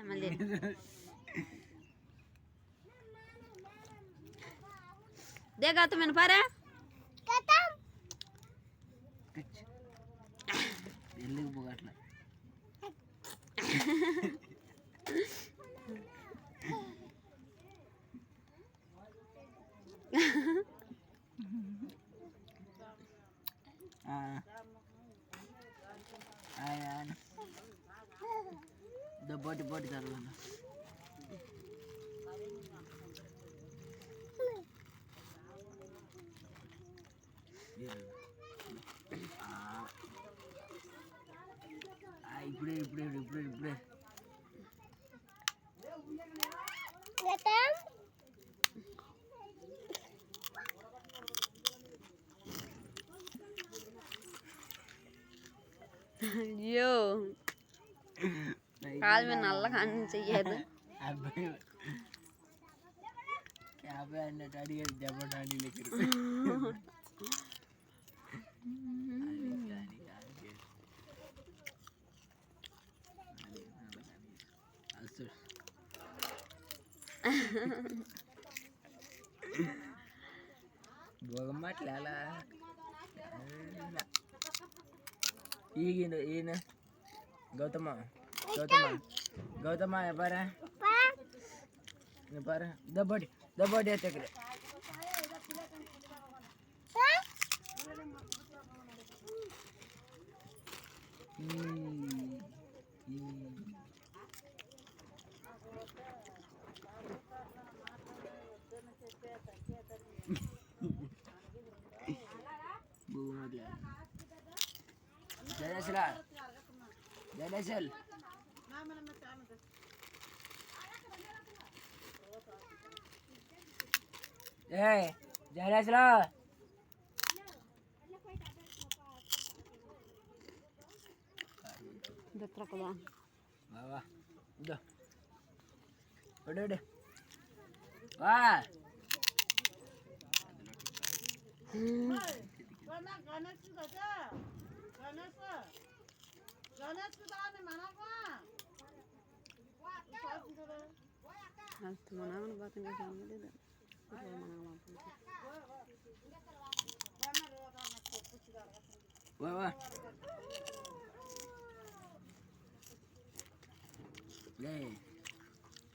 మళ్ళీ देखा तो मैंने पारा ఎందుకు పోగట్లా బోటి బోటి తర్వాత ఇప్పుడే ఇప్పుడే ఇప్పుడే ఇప్పుడే అయ్యో కాలు మీద నల్లగా అన్ని చెయ్యదు యాభై అన్నట్టు అడిగారు జబర్దాని భోగమ్మట్లా ఈయన గౌతమ గౌతమ గౌతమ ఎవ్వరా ఎవ్వరా దబ్బడి దబ్బడి ఎక్కడ జయశల జయశల్ ఏ జయశల దత్రకదా వా ద ఒడే వా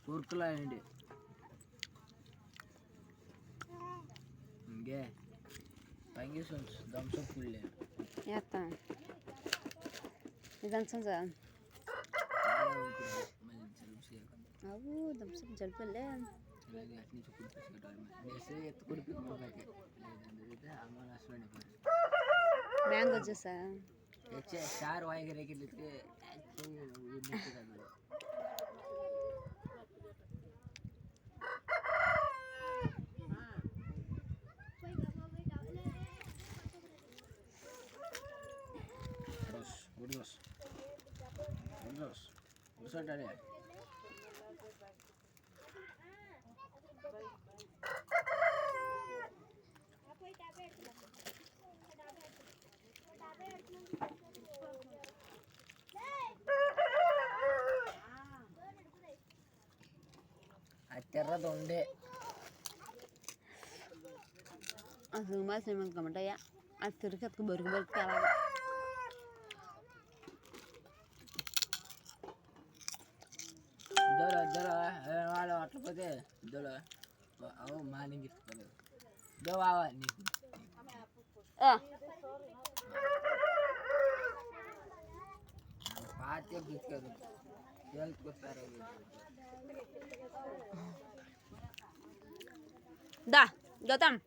కూర్కులా అండి ఇంకే పైకి థమ్స్అప్ ఫుల్ ఇదంతా అవు థమ్స్అప్ జల్పలే మ్యాంగో జ్యూసా చార్ వాయికి Urusan acara donde asal mas memang kamu ya akhir kat kebar kalah dolo malam atau apa dolo oh maling gitu dolo awak nih pakai gitu yang kotor dah Gautam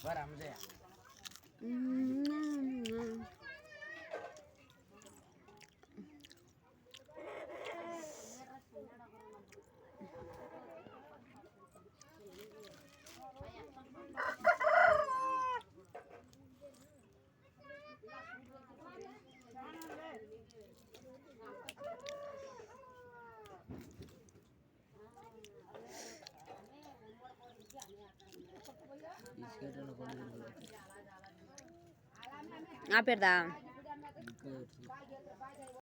Baram deh. Isket ఎట్లా కొన్ని ఆపేడదా ఇంకా